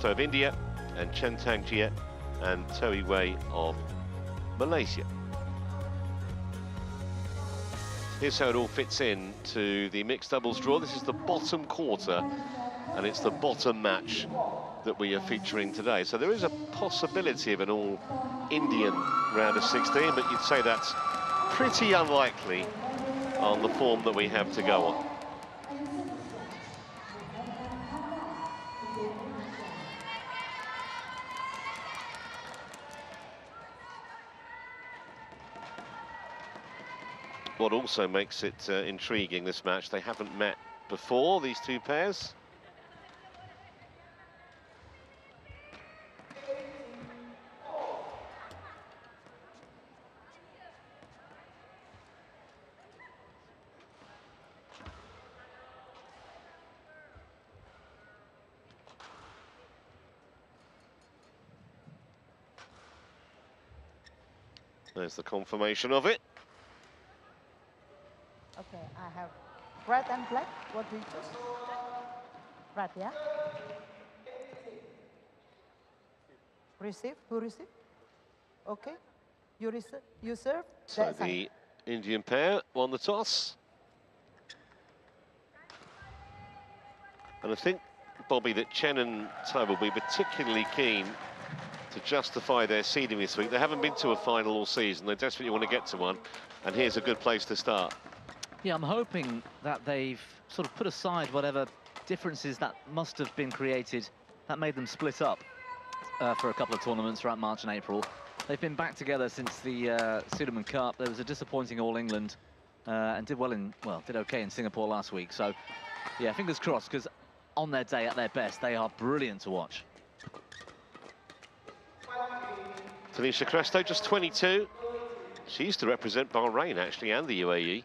Crasto of India, and Chen and Toi Wei of Malaysia. Here's how it all fits in to the mixed doubles draw. This is the bottom quarter, and it's the bottom match that we are featuring today. So there is a possibility of an all-Indian round of 16, but you'd say that's pretty unlikely on the form that we have to go on. What also makes it intriguing, this match, they haven't met before, these two pairs. There's the confirmation of it. Okay, I have red and black. What do you choose? Red, yeah? Receive? Who receive? Okay. You receive? You serve? So that's the Indian pair won the toss. And I think, Bobby, that Chen and Toe will be particularly keen to justify their seeding this week. They haven't been to a final all season. They desperately want to get to one. And here's a good place to start. Yeah, I'm hoping that they've sort of put aside whatever differences that must have been created that made them split up for a couple of tournaments throughout March and April. They've been back together since the Sudirman Cup. There was a disappointing All England and did okay in Singapore last week. So, yeah, fingers crossed, because on their day, at their best, they are brilliant to watch. Tanisha Crasto, just 22. She used to represent Bahrain, actually, and the UAE.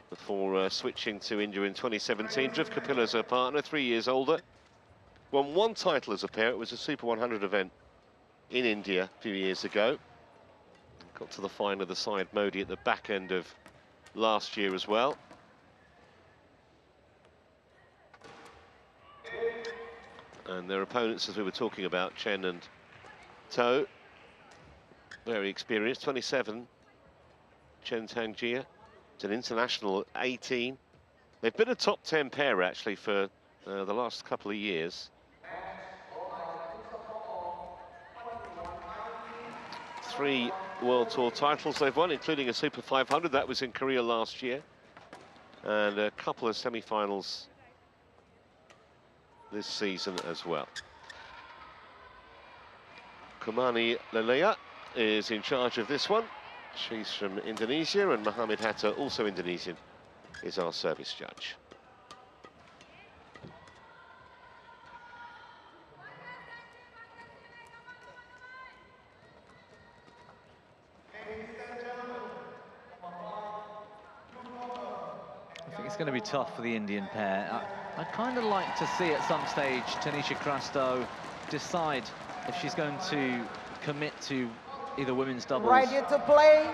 Before switching to India in 2017. Drift Kapila's her partner, 3 years older. Won one title as a pair. It was a Super 100 event in India a few years ago. Got to the final of the side Modi at the back end of last year as well. And their opponents, as we were talking about, Chen and Toe, very experienced, 27. Chen Tangjia. It's an international at 18. They've been a top 10 pair, actually, for the last couple of years. 3 World Tour titles they've won, including a Super 500. That was in Korea last year. And a couple of semi-finals this season as well. Kumani Lelea is in charge of this one. She's from Indonesia, and Mohammed Hatta, also Indonesian, is our service judge. I think it's going to be tough for the Indian pair. I'd kind of like to see at some stage Tanisha Crasto decide if she's going to commit to either women's doubles ready to play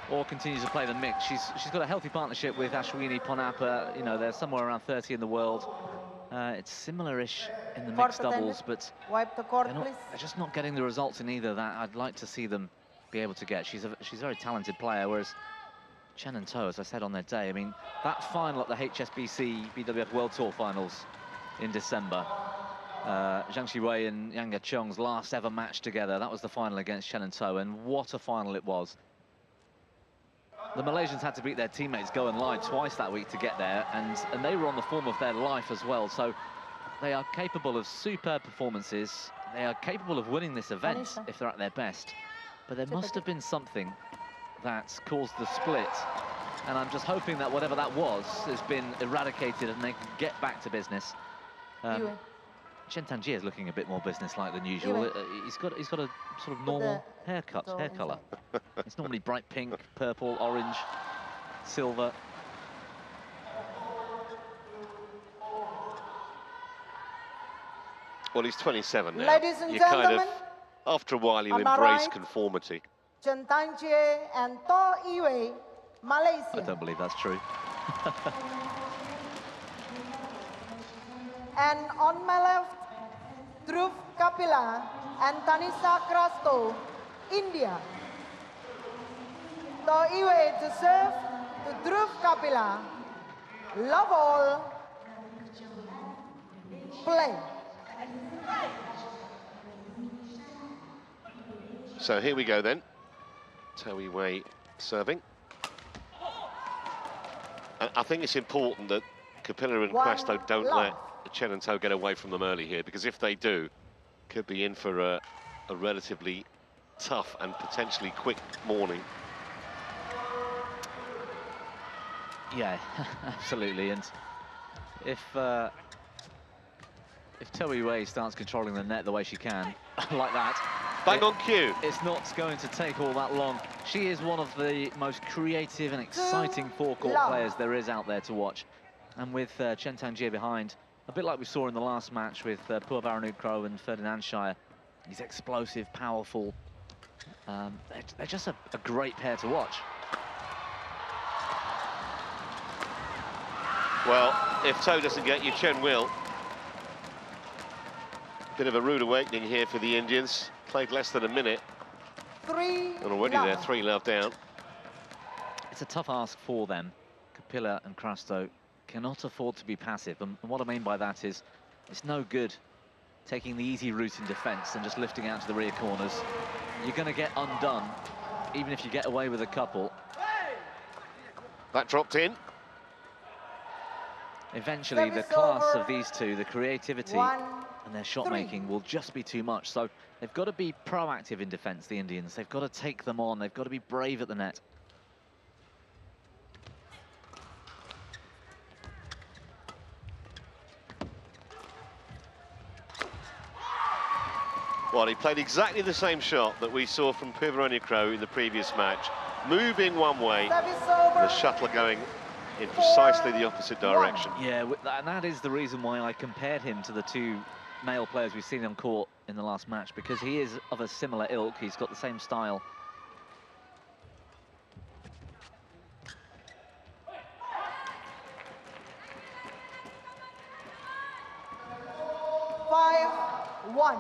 or continue to play the mix. She's got a healthy partnership with Ashwini Ponappa. You know, they're somewhere around 30 in the world. It's similar-ish in the mixed doubles, but wipe the court, they're just not getting the results in either that I'd like to see them be able to get. She's a very talented player, whereas Chen and Toe, as I said on their day, I mean, that final at the HSBC BWF World Tour finals in December, Zhang Shiwei and Yang Gachong's last ever match together, that was the final against Chen and Toe, and what a final it was. The Malaysians had to beat their teammates Go and Lie twice that week to get there, and they were on the form of their life as well, so they are capable of superb performances. They are capable of winning this event if they're at their best, but there must have been something that caused the split, and I'm just hoping that whatever that was has been eradicated and they can get back to business. Chen Tangjia is looking a bit more business-like than usual. He's got a sort of normal hair colour. It's normally bright pink, purple, orange, silver. Well, he's 27 now. Ladies and you gentlemen, kind of, after a while, you embrace conformity. Chen Tangjia and To Iwei, Malaysia. I don't believe that's true. And on my left, Dhruv Kapila and Tanisha Crasto, India. The Iwe to serve to Dhruv Kapila. Love all. Play. So here we go then. Toei Wei serving. And I think it's important that Kapila and Crasto don't let Chen and To get away from them early here, because if they do, could be in for a relatively tough and potentially quick morning. Yeah, absolutely. And if Toei Wei starts controlling the net the way she can, like that, bang on cue. It's not going to take all that long. She is one of the most creative and exciting forecourt players there is out there to watch. And with Chen Tangier behind, a bit like we saw in the last match with Purvaranukro and Ferdinand Shire, he's explosive, powerful. They're just a great pair to watch. Well, if To doesn't get you, Chen will. Bit of a rude awakening here for the Indians. Played less than a minute. And already they're 3-love down. It's a tough ask for them. Kapila and Crasto cannot afford to be passive. And what I mean by that is, it's no good taking the easy route in defence and just lifting out to the rear corners. You're going to get undone, even if you get away with a couple. That dropped in. Eventually, the class of these two, the creativity and their shot making will just be too much. So they've got to be proactive in defence, the Indians. They've got to take them on. They've got to be brave at the net. Well, he played exactly the same shot that we saw from Purvaranukro in the previous match. Move in one way, the shuttle going in precisely the opposite direction. Yeah, and that is the reason why I compared him to the two male players we've seen on court in the last match, because he is of a similar ilk. He's got the same style. One.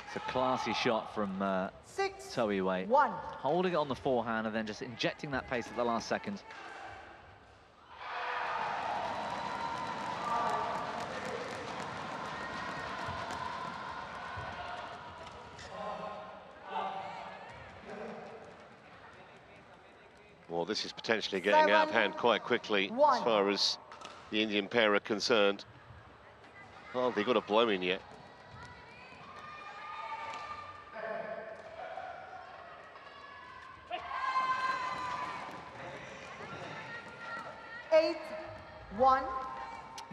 It's a classy shot from Toei Wei. Holding it on the forehand and then just injecting that pace at the last second. Well, this is potentially getting out of hand quite quickly as far as the Indian pair are concerned. Oh, they've got a blow in yet.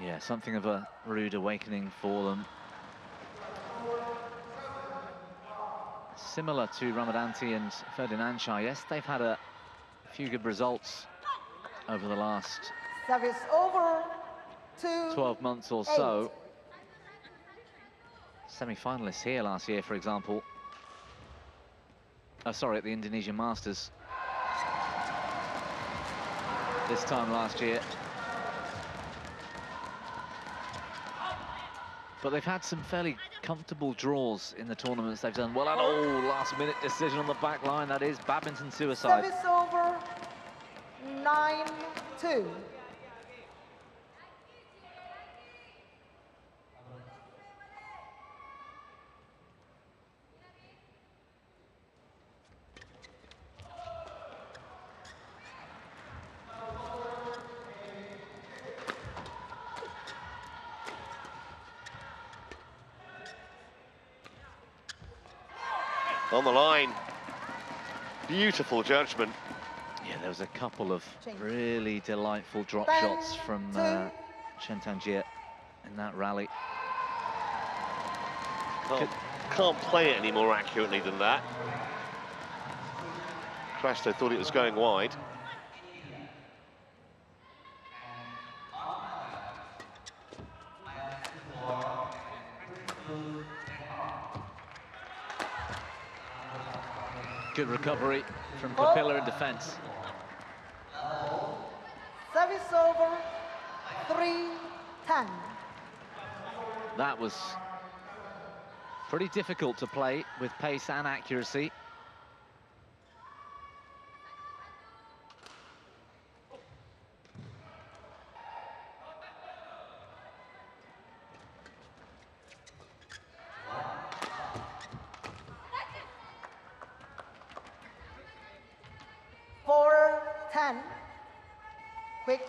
Yeah, something of a rude awakening for them. Similar to Ramadanti and Ferdinand Shah, yes, they've had a few good results over the last 12 months or so. Semi-finalists here last year, for example. Sorry, at the Indonesian Masters. This time last year. But they've had some fairly comfortable draws in the tournaments they've done. Well, and last-minute decision on the back line. That is badminton suicide. Service over, 9-2. On the line. Beautiful judgment. Yeah, there was a couple of really delightful drop shots from Chen Tangier in that rally. Can't play it any more accurately than that. Crasto thought it was going wide. Good recovery from Kapila in defence. Service over, 3-10. That was pretty difficult to play with pace and accuracy. Quick.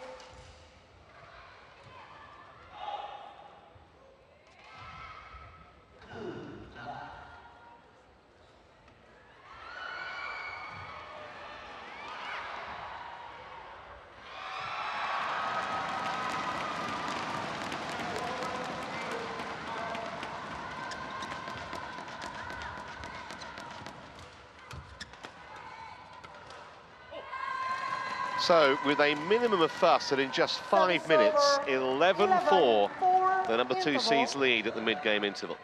So, with a minimum of fuss and in just 5 minutes, 11-4, the number 2 seeds lead at the mid-game interval.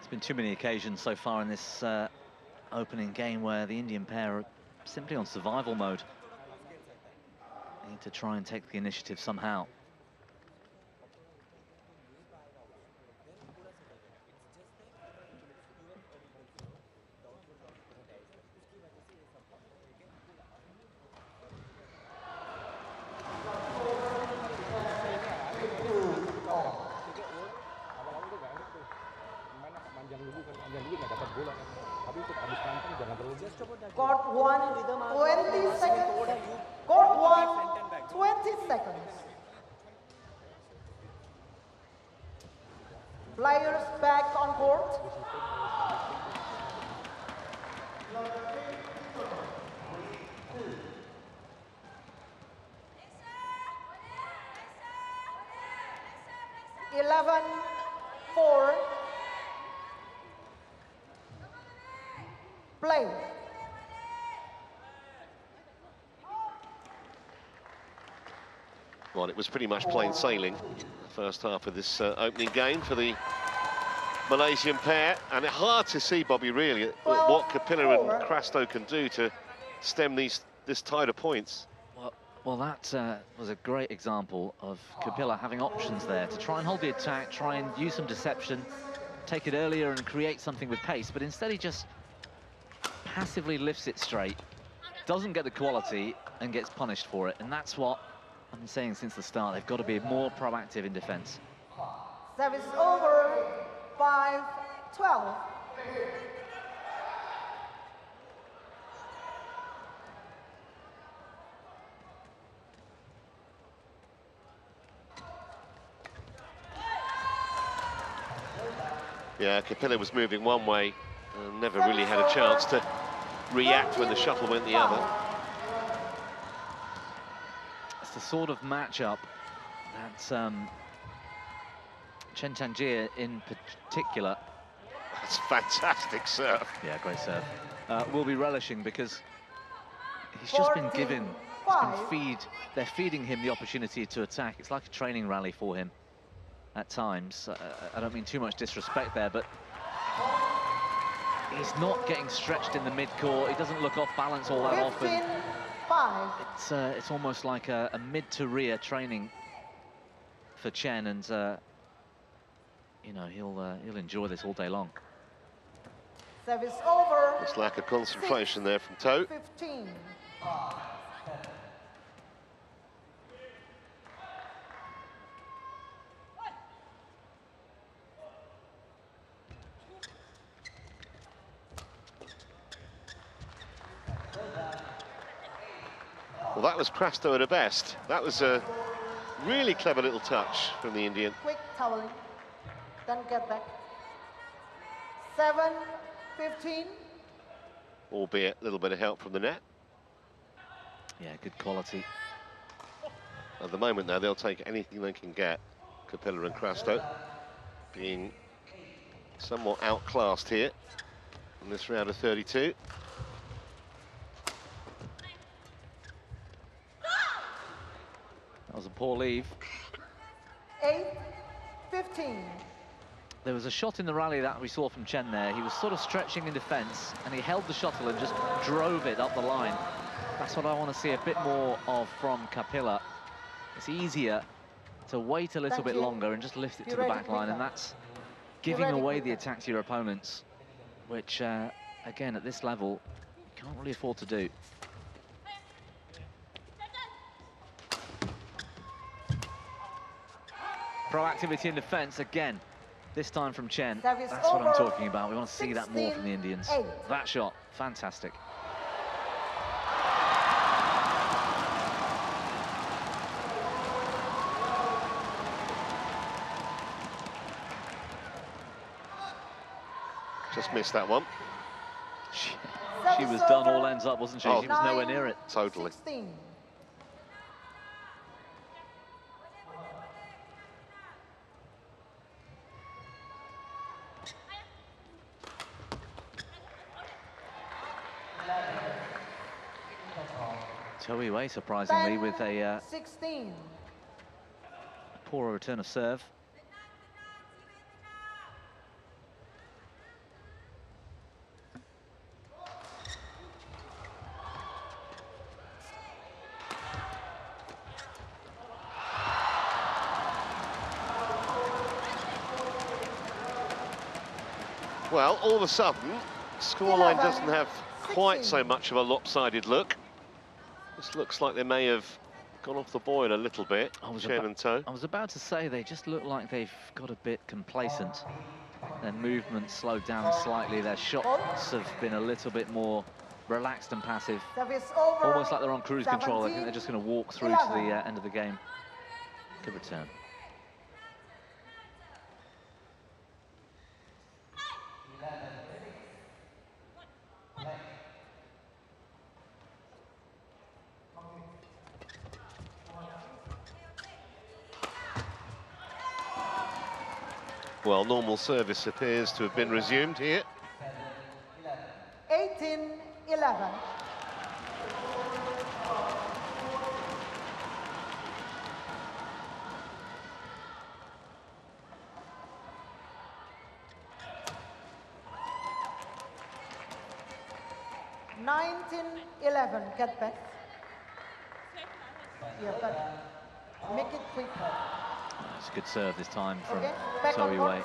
It's been too many occasions so far in this opening game where the Indian pair are simply on survival mode. They need to try and take the initiative somehow. Court 1, 20 seconds. Court 1, 20 seconds. Players back on court. Eleven, 4. Play. Well, it was pretty much plain sailing the first half of this opening game for the Malaysian pair, and it's hard to see, Bobby, really, what Kapila and Crasto can do to stem this tide of points. Well, that was a great example of Kapila having options there to try and hold the attack, try and use some deception, take it earlier and create something with pace, but instead he just passively lifts it straight, doesn't get the quality and gets punished for it, and that's what I've been saying since the start. They've got to be more proactive in defence. Service over, 5-12. Yeah, Kapila was moving one way and never really had a chance to react when the shuffle went the other. It's the sort of matchup that Chen in particular. That's fantastic serve. Yeah, great serve. Will be relishing because he's just been given, they're feeding him the opportunity to attack. It's like a training rally for him at times. I don't mean too much disrespect there, but he's not getting stretched in the mid-court. He doesn't look off balance all that often. It's almost like a mid-to-rear training for Chen, and you know, he'll enjoy this all day long. Service over. This lack of concentration there from To. 15. Well, that was Crasto at her best. That was a really clever little touch from the Indian. Quick toweling, then get back. 7-15. Albeit a little bit of help from the net. Yeah, good quality. At the moment, though, they'll take anything they can get. Kapila and Crasto being somewhat outclassed here in this round of 32. That was a poor leave. 8-15. There was a shot in the rally that we saw from Chen there. He was sort of stretching in defence, and he held the shuttle and just drove it up the line. That's what I want to see a bit more of from Kapila. It's easier to wait a little bit longer and just lift it to the back line, and that's giving away the attack to your opponents, which, again, at this level, you can't really afford to do. Proactivity in defence again, this time from Chen. That's what I'm talking about. We want to see that more from the Indians. That shot, fantastic. Just missed that one. She was done all ends up, wasn't she? Oh. She was nowhere near it. Totally. 16. Wei, surprisingly, with a 16. poorer return of serve. Well, all of a sudden, scoreline doesn't have quite so much of a lopsided look. This looks like they may have gone off the boil a little bit, Chen and To. I was about to say, they just look like they've got a bit complacent. Their movement slowed down slightly. Their shots have been a little bit more relaxed and passive. Almost like they're on cruise control. I think they're just going to walk through to the end of the game. Good return. Well, normal service appears to have been resumed here. 18-11. Get back. Yeah, but make it quick. It's a good serve this time from Back on To Wei.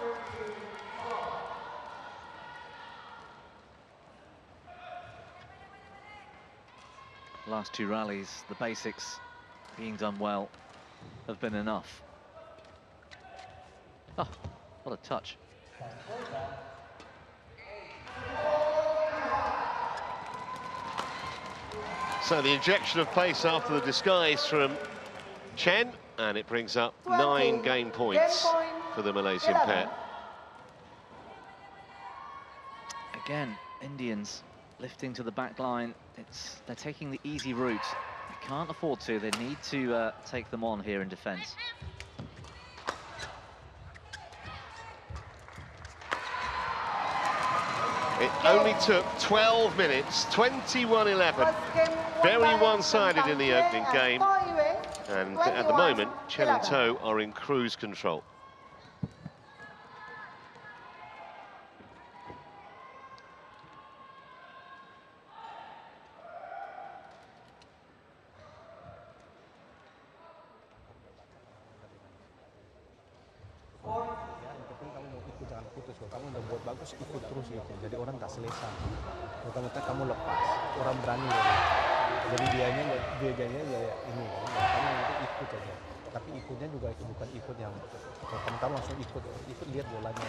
Last two rallies, the basics being done well have been enough. Oh, what a touch. So the injection of pace after the disguise from Chen, and it brings up 9 game points for the Malaysian pair. Again, Indians lifting to the back line. They're taking the easy route. They can't afford to. They need to take them on here in defence. It only took 12 minutes, 21-11. Very one-sided in the opening game. And at the moment, Chen and To are in cruise control. Kamu udah buat bagus, ikut terus gitu. Jadi orang tak selesa. Mentang-mentang kamu lepas, orang berani dari. Jadi dianya ya ini kan. Kamu nanti ikut aja. Tapi ikutnya juga itu bukan ikut yang kamu langsung ikut lihat bolanya.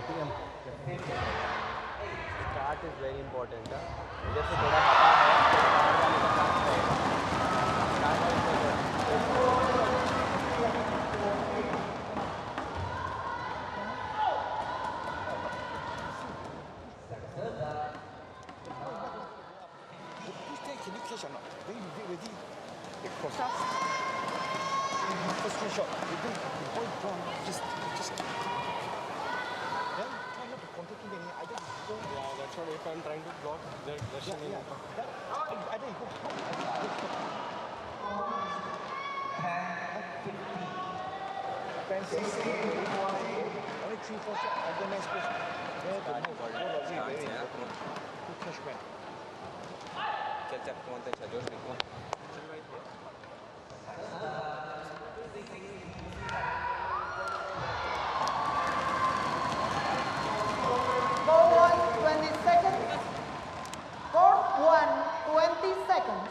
Itu yang start is very important. जैसे थोड़ा हवा है, I'm trying to block their aggression. 3, 4 shots, and the next person. They're the most. All of you very important. To catch back. Ball 1, 20 seconds. Court 1, 20 seconds.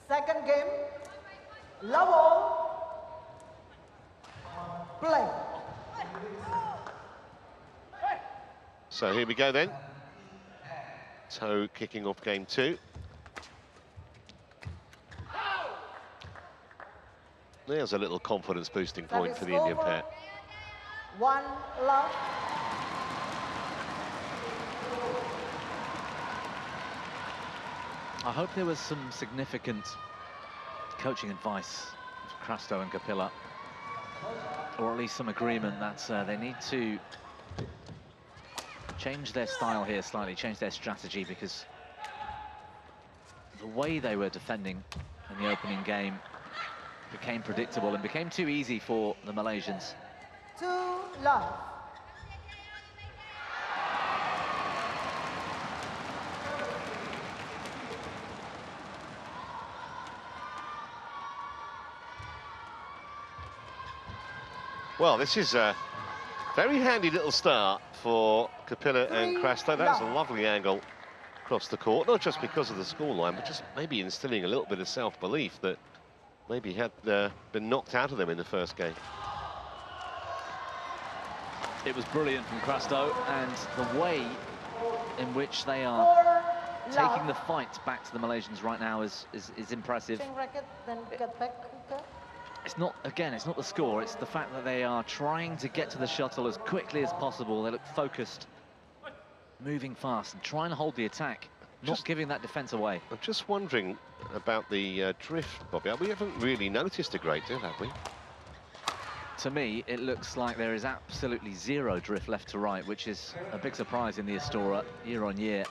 Second game, level, play. So here we go then. Toe kicking off game 2. There's a little confidence boosting point for the Indian pair. 1 love. I hope there was some significant coaching advice for Crasto and Kapila, or at least some agreement that they need to change their style here slightly, change their strategy, because the way they were defending in the opening game became predictable and became too easy for the Malaysians. 2 love. Well, this is a very handy little start for Kapila and Crasto. That was a lovely angle across the court, not just because of the scoreline, but just maybe instilling a little bit of self-belief that maybe had been knocked out of them in the first game. It was brilliant from Crasto, and the way in which they are taking the fight back to the Malaysians right now is impressive. Swing racket, then get back quicker. It's not, again, it's not the score, it's the fact that they are trying to get to the shuttle as quickly as possible. They look focused, moving fast, and trying to hold the attack, not giving that defence away. I'm just wondering about the drift, Bobby. We haven't really noticed a great deal, have we? To me, it looks like there is absolutely zero drift left to right, which is a big surprise in the Istora year on year.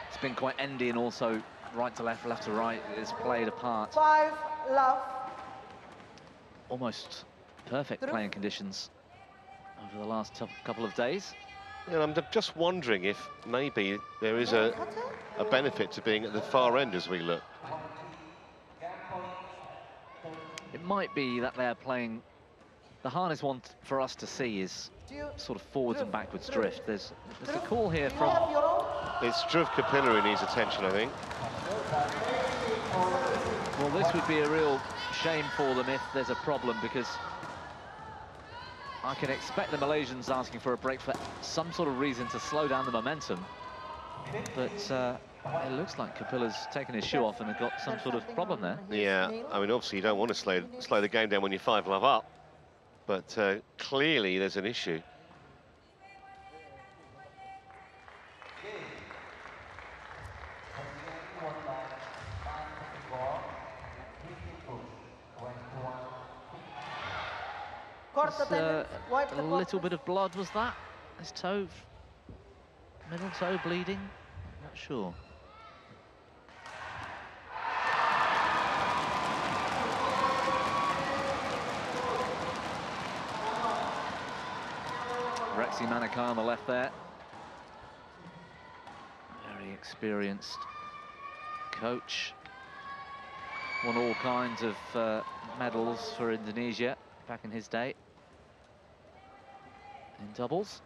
It's been quite endy, and also right to left, left to right is played a part. 5 love. Almost perfect playing conditions over the last couple of days. And I'm just wondering if maybe there is a benefit to being at the far end as we look. It might be that they're playing. The hardest one for us to see is sort of forwards and backwards drift. There's a call here from... It's Dhruv Kapila who needs attention, I think. Well, this would be a real shame for them if there's a problem, because I can expect the Malaysians asking for a break for some sort of reason to slow down the momentum. But it looks like Kapila's taken his shoe off and got some sort of problem there. Yeah, I mean, obviously you don't want to slow the game down when you're 5 love up, but clearly there's an issue. A little bit of blood, was that? His toe, middle toe bleeding? Not sure. Rexy Manakar on the left there. Very experienced coach. Won all kinds of medals for Indonesia back in his day in doubles.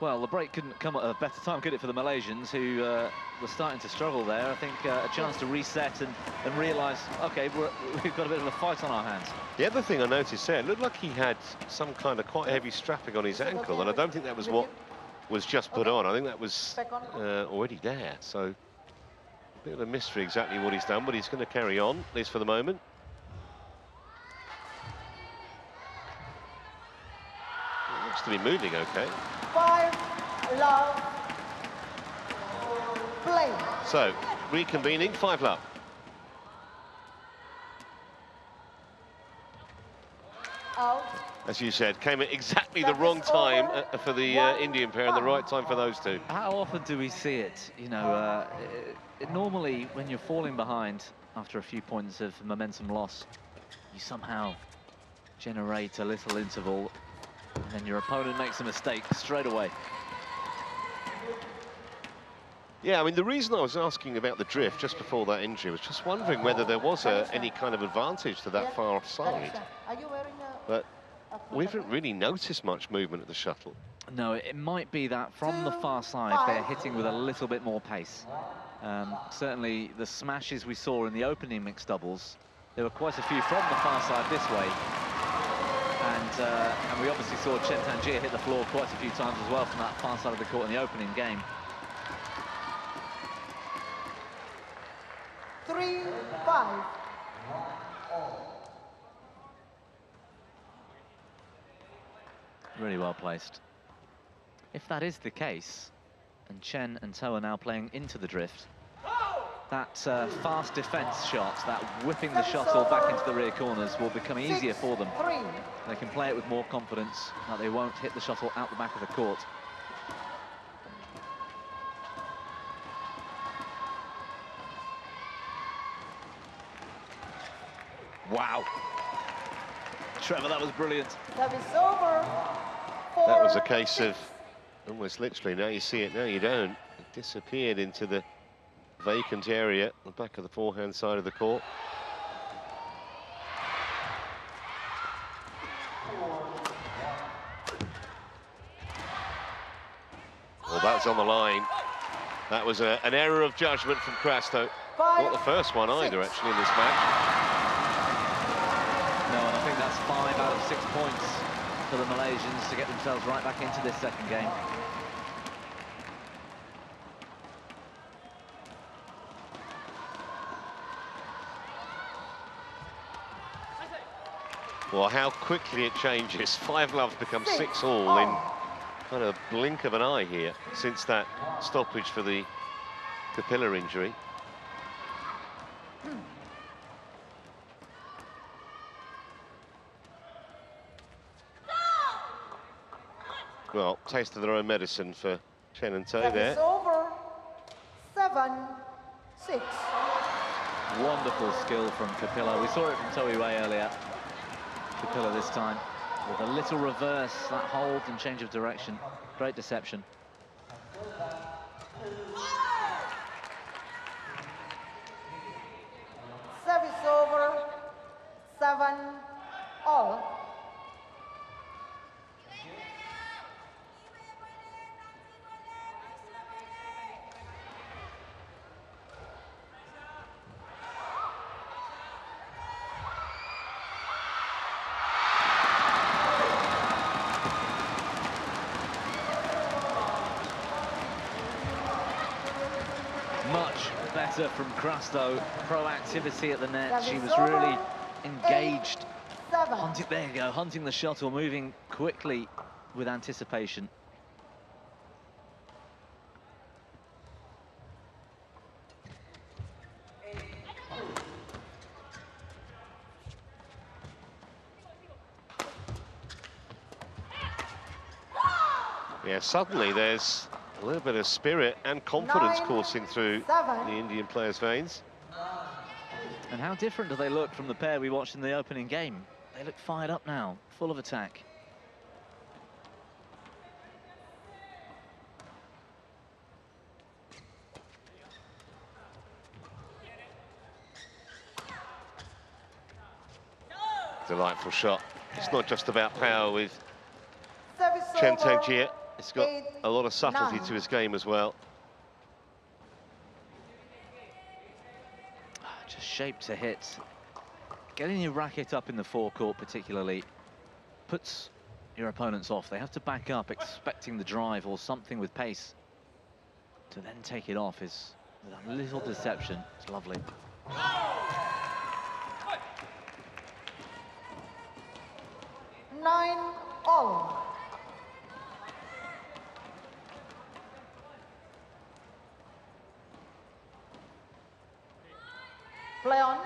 Well, the break couldn't come at a better time, could it, for the Malaysians, who were starting to struggle there. I think a chance to reset and realise, OK, we've got a bit of a fight on our hands. The other thing I noticed there, it looked like he had some kind of quite heavy strapping on his ankle, and I don't think that was what was just put on. I think that was already there. So a bit of a mystery exactly what he's done, but he's going to carry on, at least for the moment. Looks to be moving okay. 5-love. Play. So, reconvening, 5-love. Out. As you said, came at exactly the wrong time for the Indian pair and the right time for those two. How often do we see it? You know, normally when you're falling behind after a few points of momentum loss, you somehow generate a little interval, and then your opponent makes a mistake straight away. Yeah, I mean, the reason I was asking about the drift just before that injury was just wondering whether there was any kind of advantage to that far side. Are you wearing But we haven't really noticed much movement of the shuttle. No, it might be that from the far side they're hitting with a little bit more pace. Certainly the smashes we saw in the opening mixed doubles, there were quite a few from the far side this way. And we obviously saw Chen hit the floor quite a few times as well from that far side of the court in the opening game. 3-5. Really well placed. If that is the case, and Chen and Toe are now playing into the drift, that fast defense shot, that whipping the shuttle back into the rear corners will become easier for them. They can play it with more confidence, that they won't hit the shuttle out the back of the court. Wow. Trevor, that was brilliant. That is over. That was a case of almost literally, now you see it, now you don't. It disappeared into the vacant area, the back of the forehand side of the court. Well, that's on the line. That was an error of judgment from Crasto. Not the first one either, actually, in this match. No, and I think that's 5 out of 6 points for the Malaysians to get themselves right back into this second game. Well, how quickly it changes. 5-love's become 6-all in kind of blink of an eye here since that stoppage for the Kapila injury. Well, taste of their own medicine for Chen and Toe there. It's over. 7-6. Wonderful skill from Kapila. We saw it from Toe Wei earlier. Kapila this time with a little reverse, that hold and change of direction. Great deception. Service over. 7-all. Better from Crasto, proactivity at the net. She was really engaged. Hunting, there you go, hunting the shuttle, moving quickly with anticipation. Yeah, suddenly there's a little bit of spirit and confidence coursing through the Indian players' veins. And how different do they look from the pair we watched in the opening game? They look fired up now, full of attack. Delightful shot. It's not just about power with Chen Tengjie. It's got a lot of subtlety to his game as well. Just shape to hit. Getting your racket up in the forecourt particularly puts your opponents off. They have to back up expecting the drive or something with pace. To then take it off is with a little deception. It's lovely. 9-all. Play on.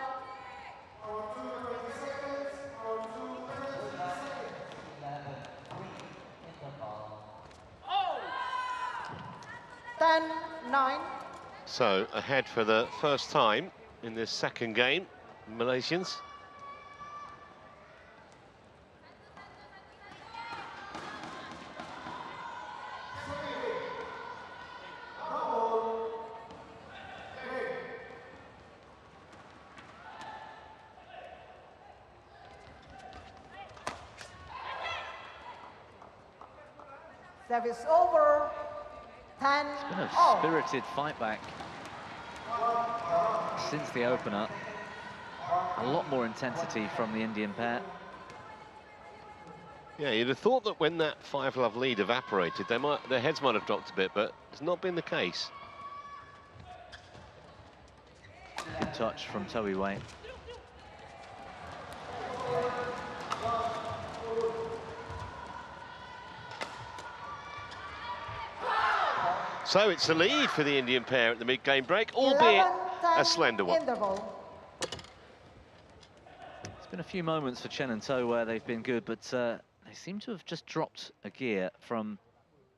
Ten, 9. So ahead for the first time in this second game, Malaysians. Service over. 10. It's been a all. spirited fight back since the opener. A lot more intensity from the Indian pair. Yeah, you'd have thought that when that 5-love lead evaporated, their heads might have dropped a bit, but it's not been the case. Good touch from Toby Wayne. So it's a lead for the Indian pair at the mid-game break, albeit a slender one. It's been a few moments for Chen and To where they've been good, but they seem to have just dropped a gear from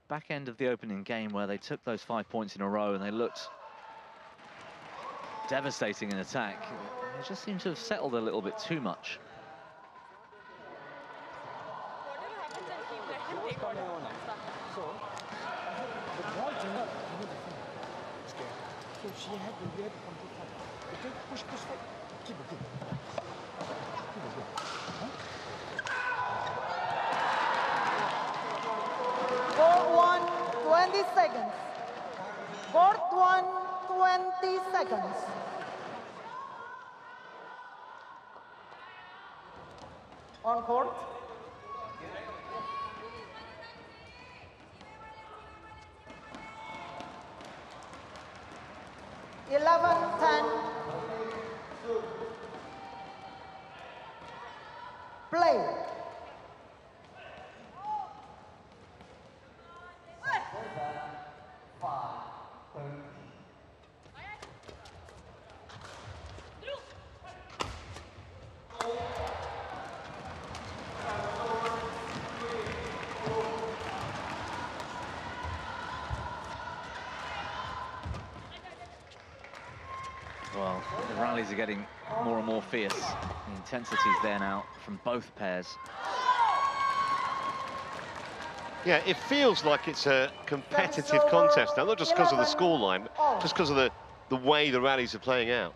back end of the opening game where they took those 5 points in a row and they looked devastating in attack. They just seem to have settled a little bit too much. So she had to get control. Okay, push, keep it. 4-1, 20 seconds. 4-1, 20 seconds. On court. Eleven, 10. Play. Well, the rallies are getting more and more fierce. The intensity's there now from both pairs. Yeah, it feels like it's a competitive contest now, not just because of the scoreline, but just because of the way the rallies are playing out.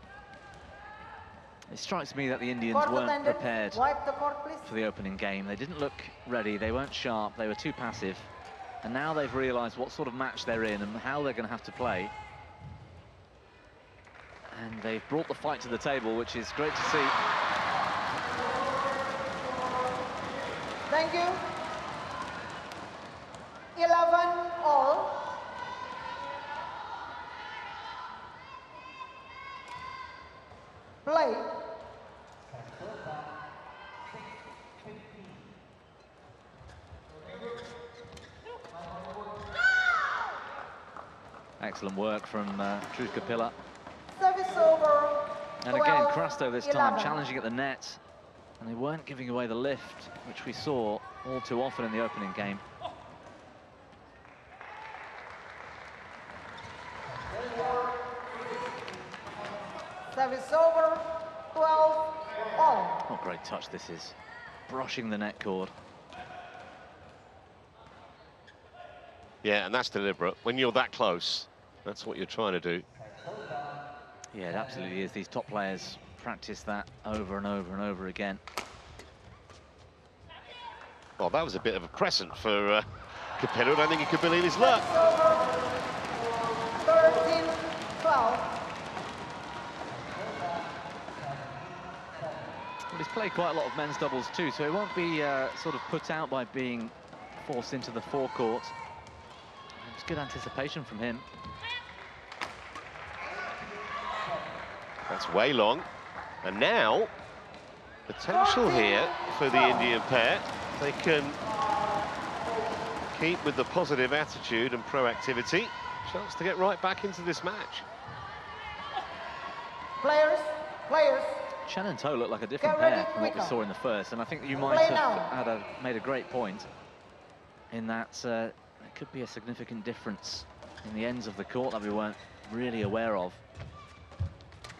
It strikes me that the Indians weren't prepared for the opening game. They didn't look ready, they weren't sharp, they were too passive. And now they've realised what sort of match they're in and how they're going to have to play. And they've brought the fight to the table, which is great to see. Thank you. 11 all. Play. Excellent work from Kapila. Service over. And again, 12, Crasto this 11. time challenging at the net. And they weren't giving away the lift, which we saw all too often in the opening game. Service over. 12 all. What a great touch this is. Brushing the net cord. Yeah, and that's deliberate. When you're that close, that's what you're trying to do. Yeah, it absolutely is. These top players practice that over and over and over again. Well, that was a bit of a crescent for Kapila. I don't think he could believe his luck. 13, 12. Well, he's played quite a lot of men's doubles too, so he won't be sort of put out by being forced into the forecourt. It's good anticipation from him. That's way long. And now, potential here for the Indian pair. They can keep with the positive attitude and proactivity. Chance to get right back into this match. Players, Players, Chen and To look like a different Get ready, pair from what we quicker. saw in the first, and I think you might Play have now. made a great point in that there could be a significant difference in the ends of the court that we weren't really aware of.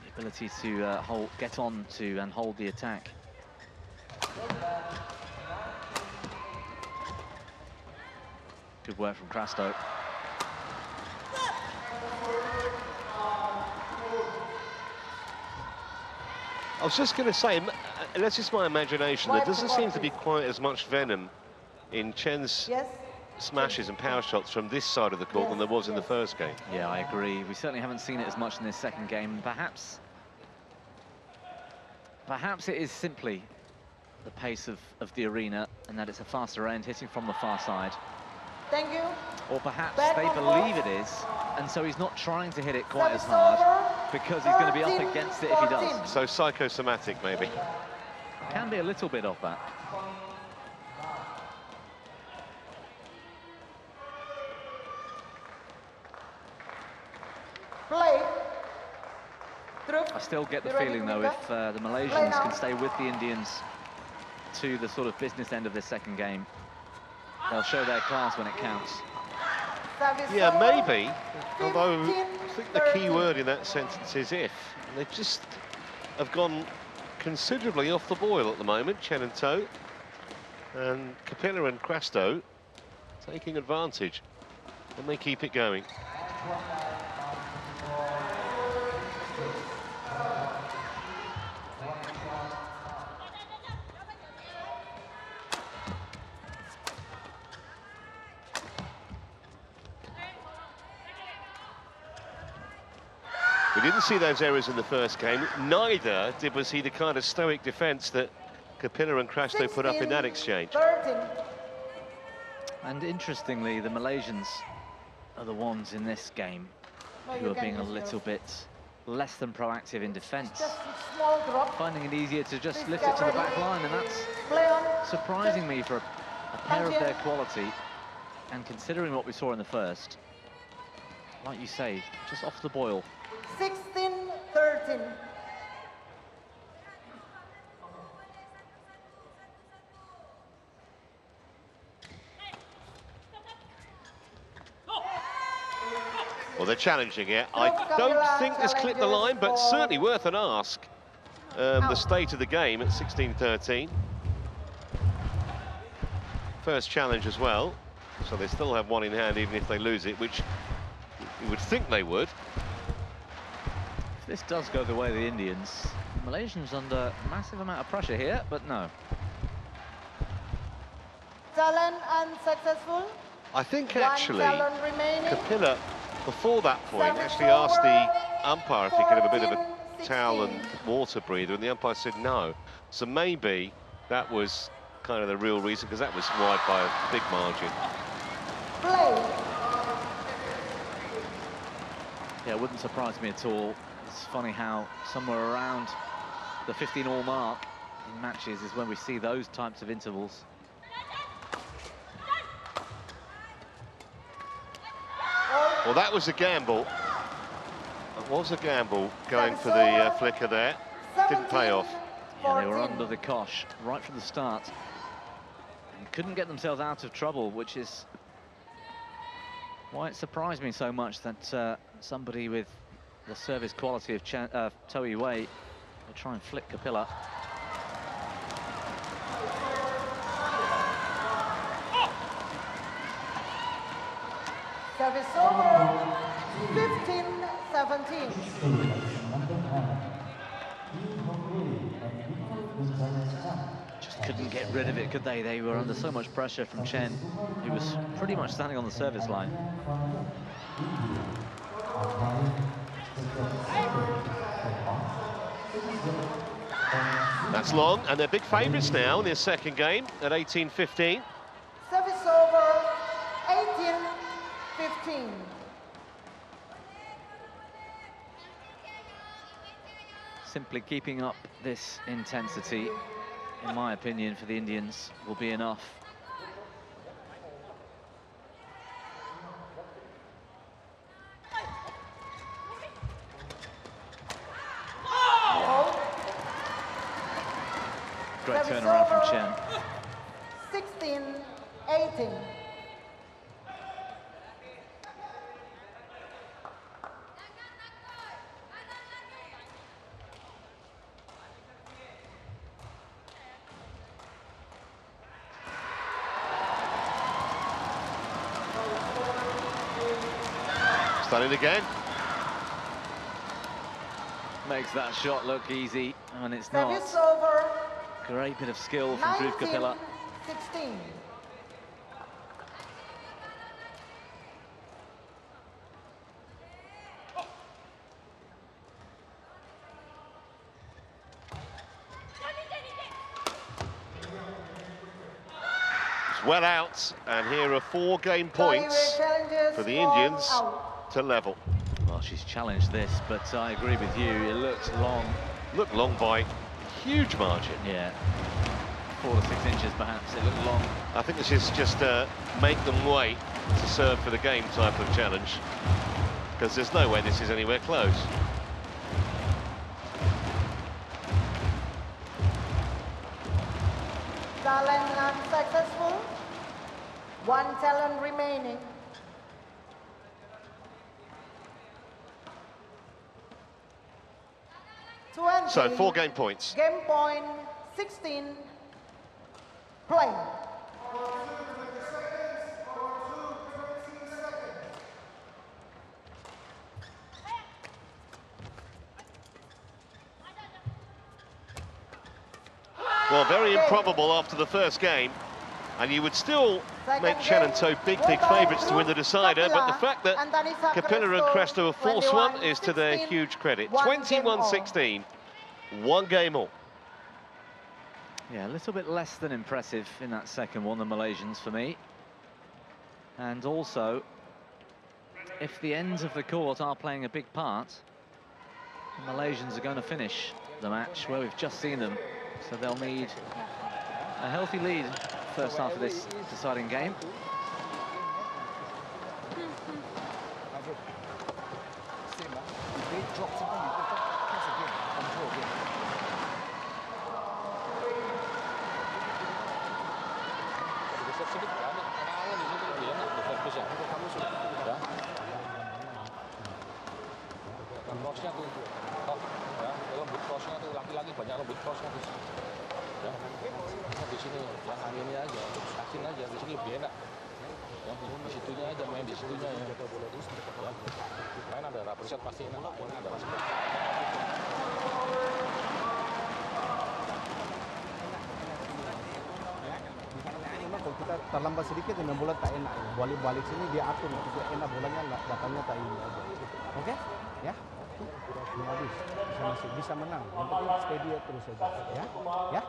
The ability to get on to and hold the attack. Good work from Crasto. I was just going to say, that's just my imagination, there doesn't seem to be quite as much venom in Chen's yes, smashes and power shots from this side of the court than there was in the first game. Yeah, I agree. We certainly haven't seen it as much in this second game. Perhaps it is simply the pace of the arena and that it's a faster end, hitting from the far side. thank you. Or perhaps Back they on believe court. it is, and so he's not trying to hit it quite as Service hard over. because he's going to be up 13, against it if he 14. does. So psychosomatic, maybe. Can be a little bit of that. Play. Through. I still get the Be ready, feeling, though, Mika. if the Malaysians now. can stay with the Indians to the sort of business end of this second game, they'll show their class when it counts. Service Yeah, over. maybe. Although, 15, I think the key 13. word in that sentence is if. They just have gone considerably off the boil at the moment, Chen and To. And Kapila and Crasto taking advantage. And they keep it going. We didn't see those errors in the first game. Neither did we see the kind of stoic defence that Kapila and Crasto put up in that 16, exchange. 13. And interestingly, the Malaysians are the ones in this game No, who you are can being a use little yours. bit less than proactive in defence, Just a small drop. finding it easier to just Please lift get it to the ready. back line, and that's Play on. surprising me for a pair of Thank you. their quality, and considering what we saw in the first, like you say, just off the boil. 16, 13. Well, they're challenging it. I don't think this clipped the line, but certainly worth an ask. The state of the game at 16-13. First challenge as well. So they still have one in hand even if they lose it, which you would think they would. If this does go the way of the Indians, Malaysians under a massive amount of pressure here, but no. Challenge unsuccessful. I think One actually challenge remaining. Kapila, before that point, Service actually asked the over. umpire if he could have a bit of a 14, towel and 16. water breather, and the umpire said no. So maybe that was kind of the real reason, because that was wide by a big margin. Play. Yeah, it wouldn't surprise me at all. It's funny how somewhere around the 15-all mark in matches is when we see those types of intervals. Well, that was a gamble. It was a gamble going for the flicker there. Didn't pay off. Yeah, they were 14. under the cosh right from the start and couldn't get themselves out of trouble, which is why it surprised me so much that somebody with the service quality of Toei Wei will try and flick Kapila. Service over. 15, 17. Just couldn't get rid of it, could they? They were under so much pressure from Chen, who was pretty much standing on the service line. That's long, and they're big favourites now in their second game at 18-15. Service over. 18, 15. Simply keeping up this intensity, in my opinion, for the Indians will be enough. turnaround from Chen. 16-18. Starting again. Makes that shot look easy, and it's Service not. over. Great bit of skill from Dhruv Kapila. 19-16. It's well out, and here are 4 game points for the Indians to level. Well, she's challenged this, but I agree with you. It looks long. Look long by huge margin. Yeah, 4 to 6 inches perhaps. It looked long. I think this is just make them wait to serve for the game type of challenge, because there's no way this is anywhere close. Challenge unsuccessful. 1 talent remaining. So 4 game points. Game point 16. Play. Well, very improbable after the first game, and you would still make Chen and To big favourites to win the decider, but the fact that Kapila and Crasto have forced one is to their huge credit. 21-16, 1 game all. Yeah, a little bit less than impressive in that second one, the Malaysians, for me. And also, if the ends of the court are playing a big part, the Malaysians are going to finish the match where we've just seen them. So they'll need a healthy lead first half of this deciding game. Di sini yang ini aja, yakin aja di sini lebih enak. Ya, di situnya aja main di situnya ya. Main ada raperset pasti enak, ada raperset. Kalau kita terlambat sedikit, dengan bola tak enak. Balik-balik sini dia atur, tidak enak bolanya, datangnya tak ini aja. Oke? Ya? Ini habis, bisa masuk, bisa menang. Yang penting steady terus saja, ya? Ya?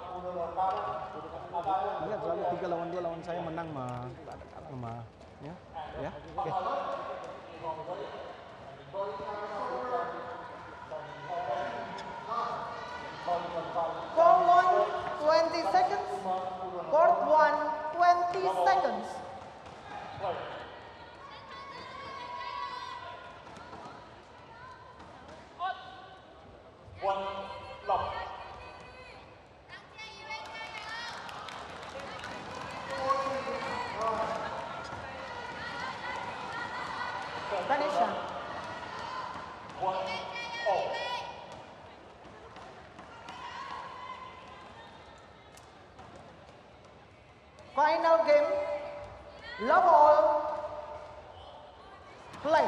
Lihat selalu 3 lawan 2 lawan saya menang mah. Ya? Ya? Oke. 20 seconds. Court 1, 20 seconds. Indonesia. Final game. Love all. Play.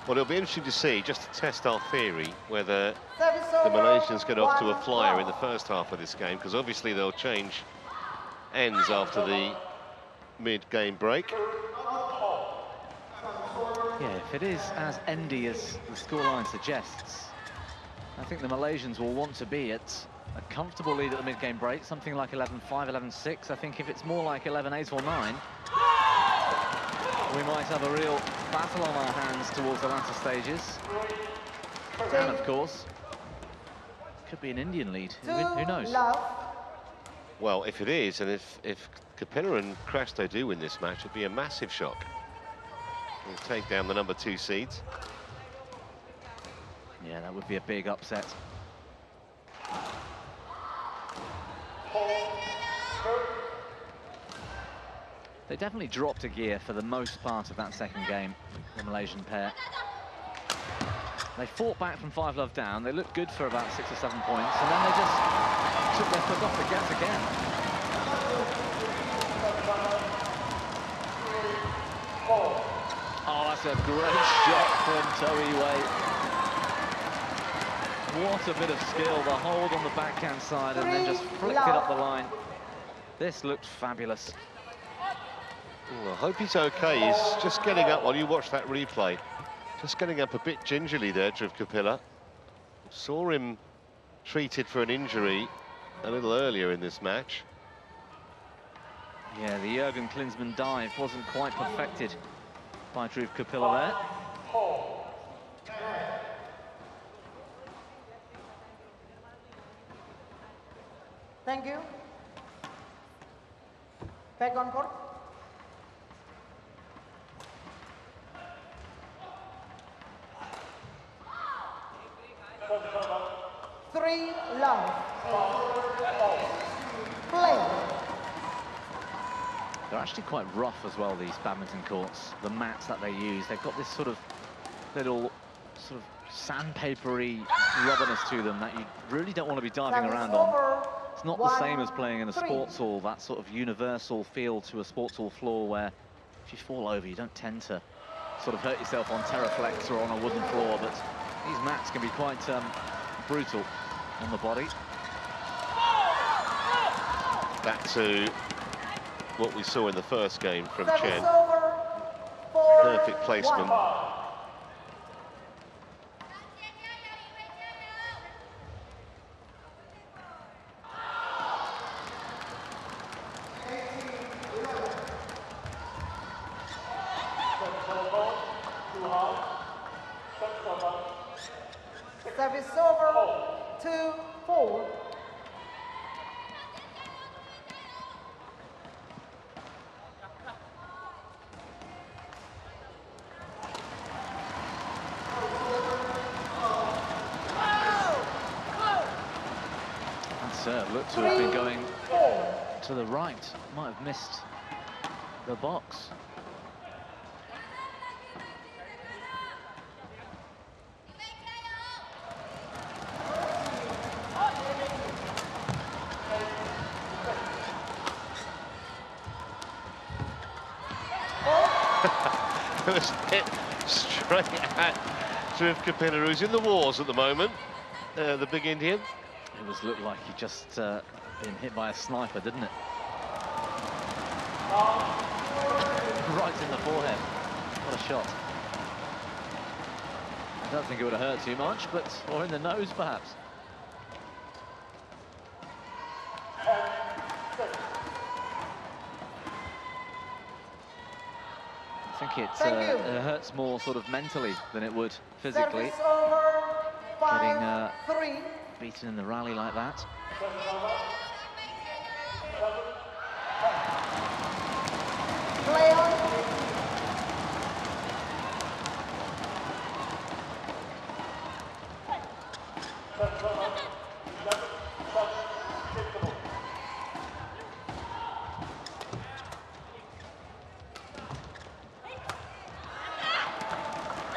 Well, it'll be interesting to see, just to test our theory, whether Service the over, Malaysians get off to a 1 flyer in love. the first half of this game, because obviously they'll change ends after the mid-game break. Yeah, if it is as endy as the scoreline suggests, I think the Malaysians will want to be at a comfortable lead at the mid-game break, something like 11-5, 11-6. I think if it's more like 11-8 or 9, we might have a real battle on our hands towards the latter stages. And of course, could be an Indian lead. Who knows? Love. Well, if it is, and if Kapila and Crasto do win this match, it'd be a massive shock. We'll take down the number 2 seeds. Yeah, that would be a big upset. They definitely dropped a gear for the most part of that second game, the Malaysian pair. They fought back from 5-love down. They looked good for about 6 or 7 points, and then they just took their foot off the gas again. Oh, that's a great shot from Toei Wei. What a bit of skill, the hold on the backhand side, and then just flicked it up the line. This looked fabulous. Well, I hope he's okay. He's just getting up while you watch that replay. Just getting up a bit gingerly there, Dhruv Kapila. Saw him treated for an injury a little earlier in this match. Yeah, the Jürgen Klinsmann dive wasn't quite perfected by Dhruv Kapila there. Thank you. Back on court. Three love. Play. They're actually quite rough as well, these badminton courts. The mats that they use, they've got this sort of little sort of sandpapery rubberness to them that you really don't want to be diving around on. It's not the same as playing in a sports hall, that sort of universal feel to a sports hall floor where if you fall over, you don't tend to sort of hurt yourself on Terraflex or on a wooden floor, but these mats can be quite brutal on the body. Back to what we saw in the first game from Chen. Perfect placement. Service over, 2-4. That serve looked to have been going to the right. Might have missed the box. It was hit straight at Dhruv Kapila, who's in the wars at the moment, the big Indian. It was looked like he just been hit by a sniper, didn't it? Right in the forehead. What a shot. I don't think it would have hurt too much, but or in the nose perhaps. I think it hurts more sort of mentally than it would physically. Getting beaten in the rally like that. Play on.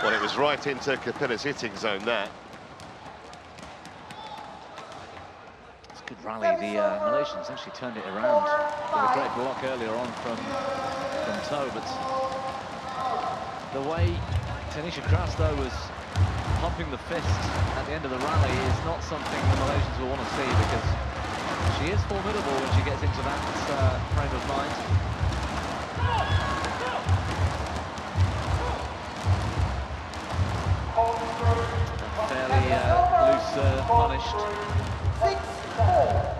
Well, it was right into Kapila's hitting zone, that. It's a good rally. The Malaysians actually turned it around. Got a great block earlier on from Toe, but the way Tanisha Crasto was pumping the fist at the end of the rally is not something the Malaysians will want to see, because she is formidable when she gets into that frame of mind. Fairly loose punished. 6-4.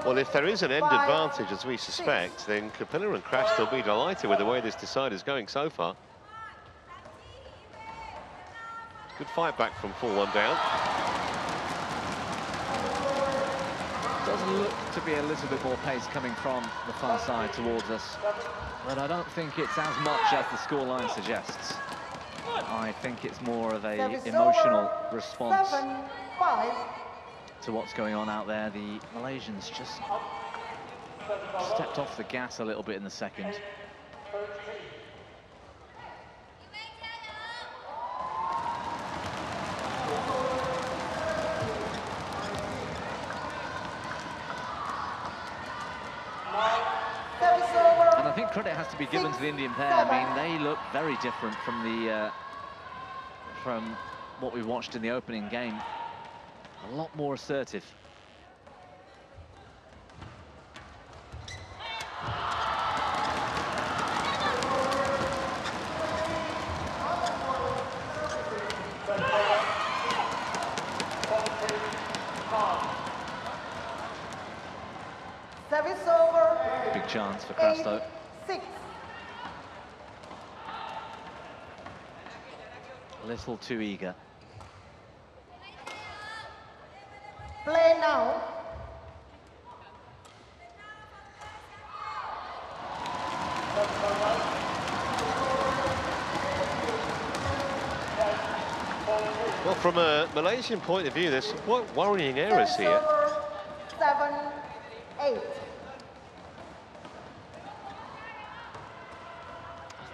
Well, if there is an end advantage, as we suspect, then Kapila and Crasto will be delighted with the way this decide is going so far. Good fight back from 4-1 down. Does look to be a little bit more pace coming from the far side towards us, but I don't think it's as much as the scoreline suggests. I think it's more of a emotional response 7-5. to what's going on out there. The Malaysians just stepped off the gas a little bit in the second. And I think credit has to be given to the Indian pair. I mean, they look very different from the from what we watched in the opening game. A lot more assertive. Service over. Big chance for Crasto. 8-6. A little too eager. Play now. Well, from a Malaysian point of view, there's quite worrying errors here. 7-8. I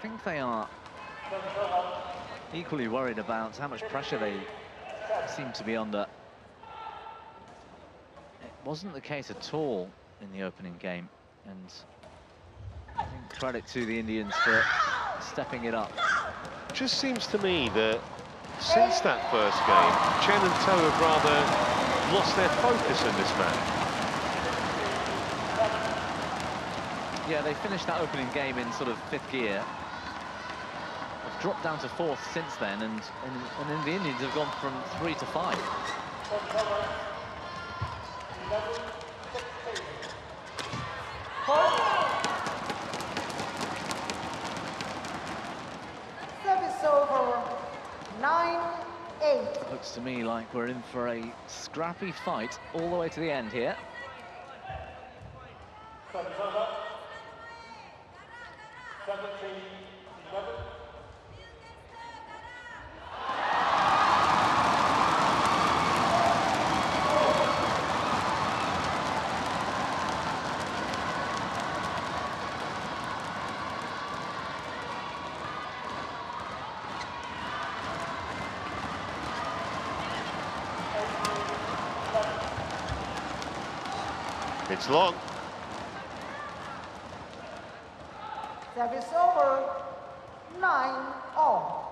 think they are equally worried about how much pressure they seem to be under. It wasn't the case at all in the opening game, and I think credit to the Indians for stepping it up. Just seems to me that since that first game, Chen and To have rather lost their focus in this match. Yeah, they finished that opening game in sort of 5th gear. They've dropped down to 4th since then, and then the Indians have gone from 3 to 5. Service over. 9-8. Looks to me like we're in for a scrappy fight all the way to the end here. It's long. Service over. 9-all.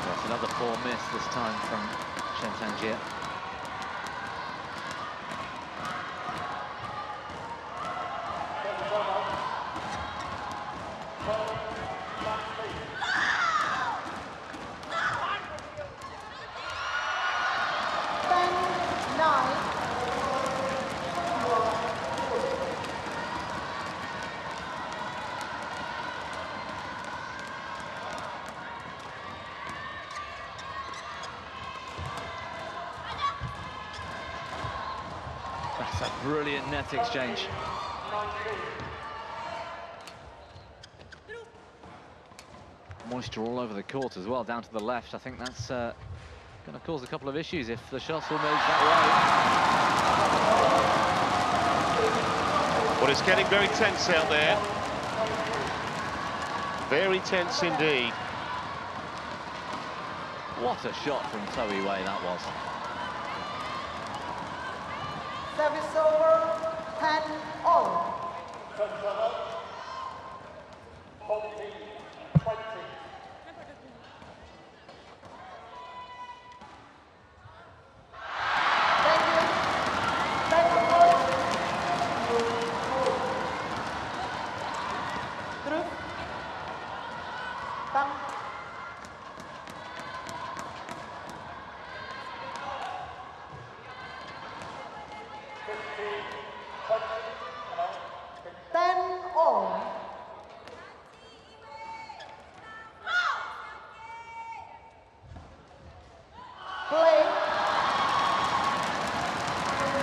That's another poor miss this time from Chen. That's a brilliant net exchange. Moisture all over the court as well, down to the left. I think that's going to cause a couple of issues if the shuttle moves that way. Well, it's getting very tense out there. Very tense indeed. What a shot from Toei Wei that was. Service over. 10-all.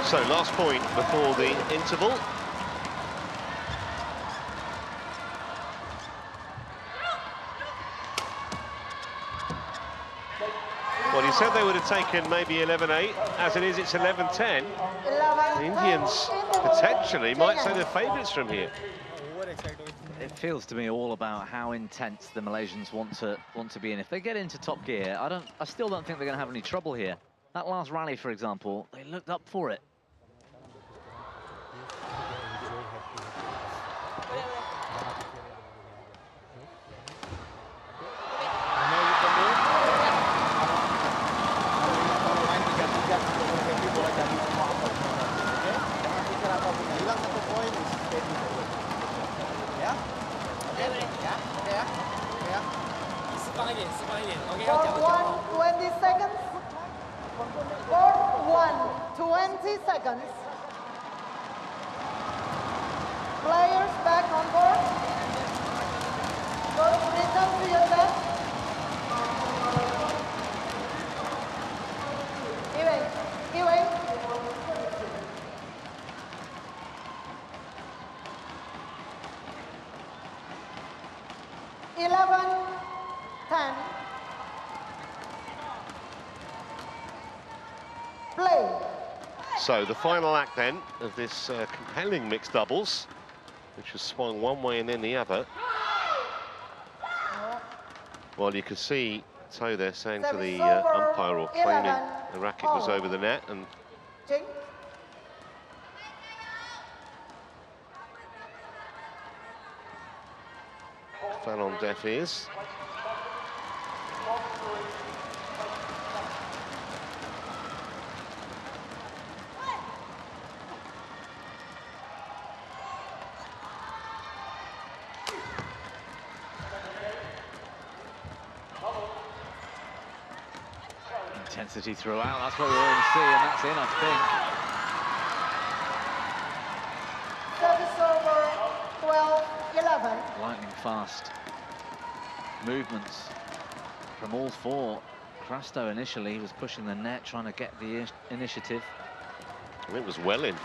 So last point before the interval. Well, you said they would have taken maybe 11-8. As it is, it's 11-10. The Indians potentially might say they're favourites from here. It feels to me all about how intense the Malaysians want to be in. If they get into top gear, I still don't think they're going to have any trouble here. That last rally, for example, they looked up for it. Court 1, 20 seconds. Court 1, 20 seconds. Players back on board. Coach, return to your desk. Ewing. 11-10. Play. So the final act then of this compelling mixed doubles, which was swung one way and then the other. Well, you could see Toe there saying to the umpire or claiming the racket was over the net, and Ching. fell on deaf ears. Intensity throughout, that's what we want to see, and that's in, I Service over, 12-11. Lightning fast movements from all four. Crasto initially was pushing the net, trying to get the initiative. And it was well in.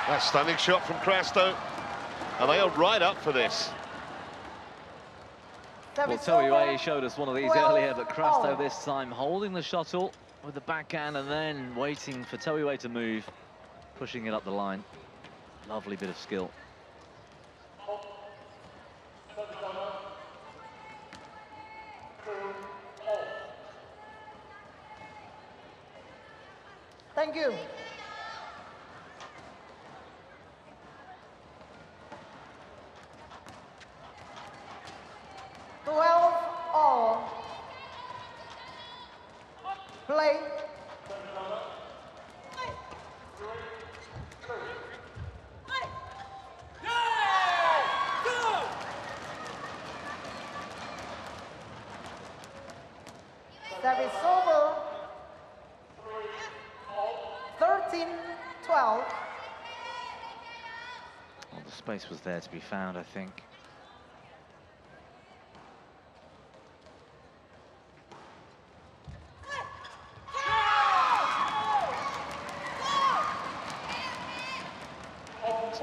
That stunning shot from Crasto, and they are right up for this. Well, Toei showed us one of these earlier, but Crasto this time holding the shuttle with the backhand and then waiting for Toei to move, pushing it up the line. Lovely bit of skill. Thank you. Play. Service over. 13-12. Well, the space was there to be found, I think.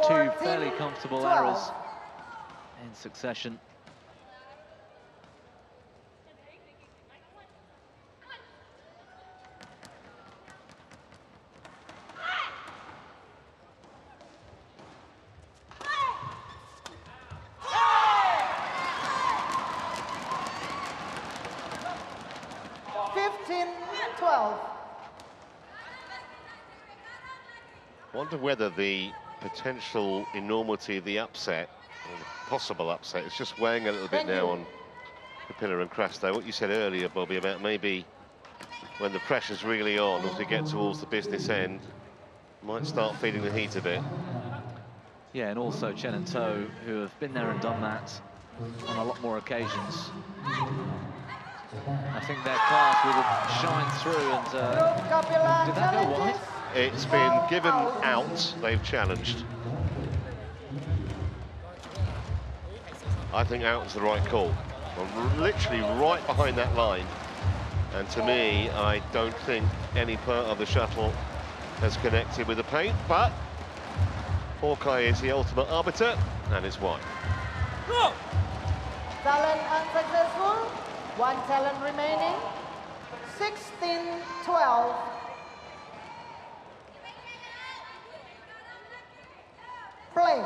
Two fairly comfortable errors in succession. Wonder whether the potential enormity of the upset, or the possible upset, is just weighing a little bit now on Kapila and Crasto. What you said earlier, Bobby, about maybe when the pressure's really on, as we get towards the business end, might start feeling the heat a bit. Yeah, and also Chen and Toe, who have been there and done that on a lot more occasions. I think their class would have shined through and Kapila did that go wide? challenges. It's been given out, they've challenged. I think out's the right call. I'm literally right behind that line. And to me, I don't think any part of the shuttle has connected with the paint, but Hawkeye is the ultimate arbiter, and it's wide. Challenge unsuccessful. One challenge remaining. 16-12. Play.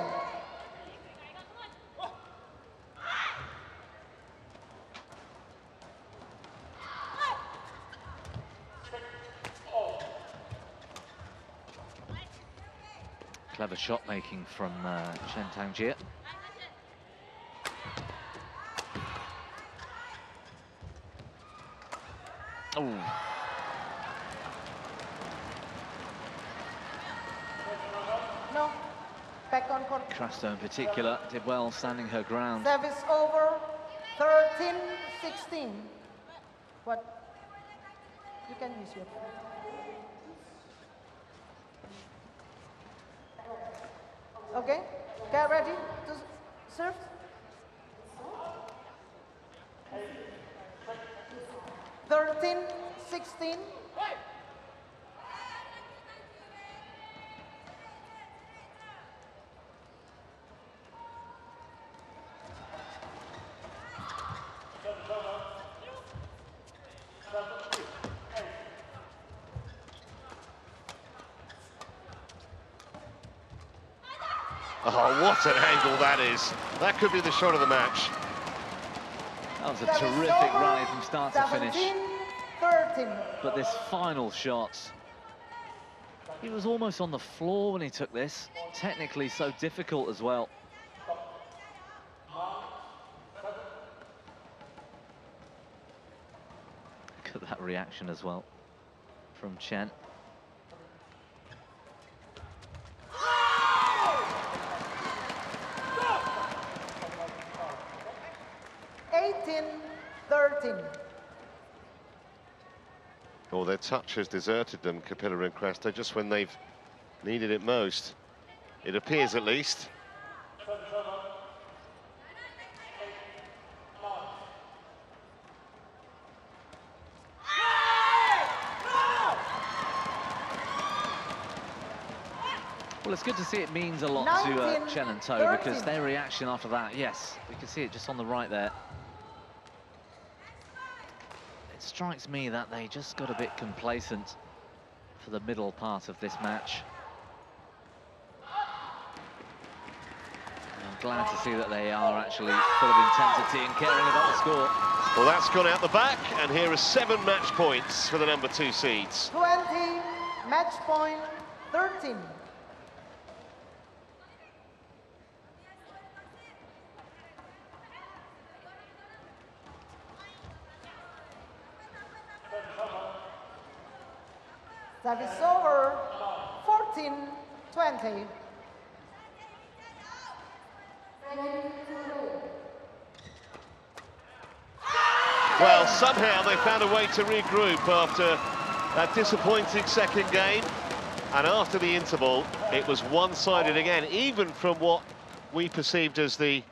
Clever shot making from Chen Tangjie. Oh. No. Back on court. Crasto in particular did well standing her ground. Service over. 13-16. What? You can use your phone. Okay, get ready to serve. Thirteen, 16. Oh, what an angle that is. That could be the shot of the match. That was a terrific rally from start to finish. 13. But this final shot, he was almost on the floor when he took this. Technically so difficult as well. Look at that reaction as well from Chen. Oh, their touch has deserted them, Kapila and Crasto, just when they've needed it most. It appears, at least. Well, it's good to see it means a lot to Chen and To, because their reaction after that, yes, we can see it just on the right there. It strikes me that they just got a bit complacent for the middle part of this match. I'm glad to see that they are actually full of intensity and caring about the score. Well, that's gone out the back, and here are 7 match points for the number 2 seeds. 20, match point 13. Service over, 14-20. Well, somehow they found a way to regroup after that disappointing second game. And after the interval, it was one-sided again, even from what we perceived as the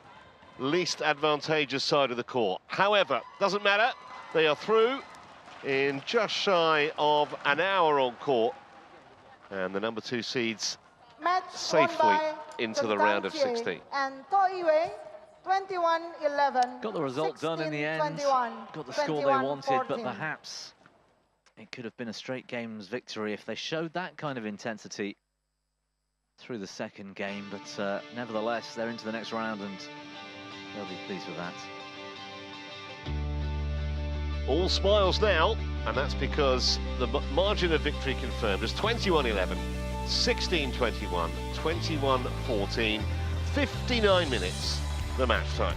least advantageous side of the court. However, doesn't matter, they are through in just shy of an hour on court, and the number 2 seeds Match safely into the round of 16. And Toiwe, 21-11. Got the result done in the end, 21, got the score they wanted, but perhaps it could have been a straight games victory if they showed that kind of intensity through the second game, but nevertheless, they're into the next round and they'll be pleased with that. All smiles now, and that's because the margin of victory confirmed is 21-11, 16-21, 21-14, 59 minutes, the match time.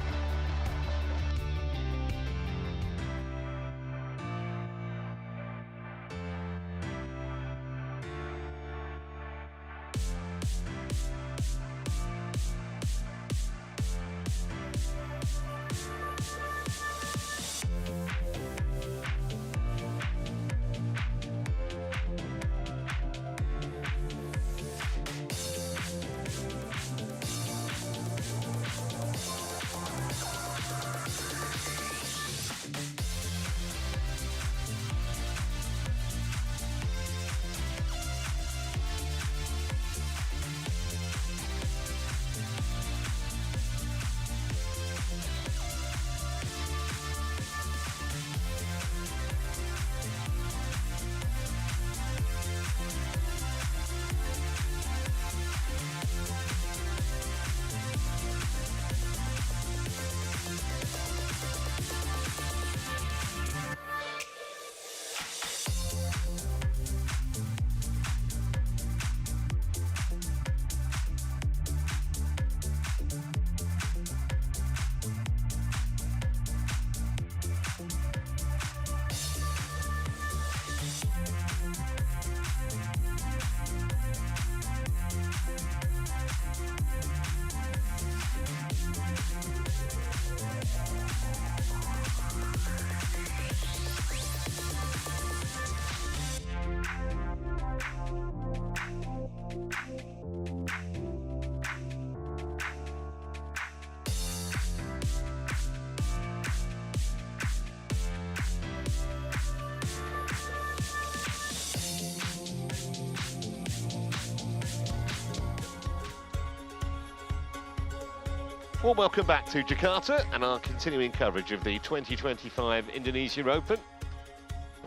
Well, welcome back to Jakarta and our continuing coverage of the 2025 Indonesia Open.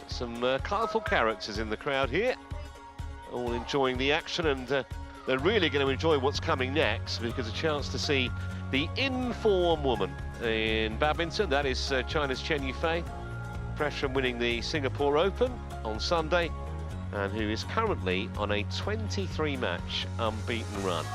Some colourful characters in the crowd here, all enjoying the action, and they're really going to enjoy what's coming next, because a chance to see the in-form woman in badminton, that is China's Chen Yufei, fresh from winning the Singapore Open on Sunday, and who is currently on a 23-match unbeaten run.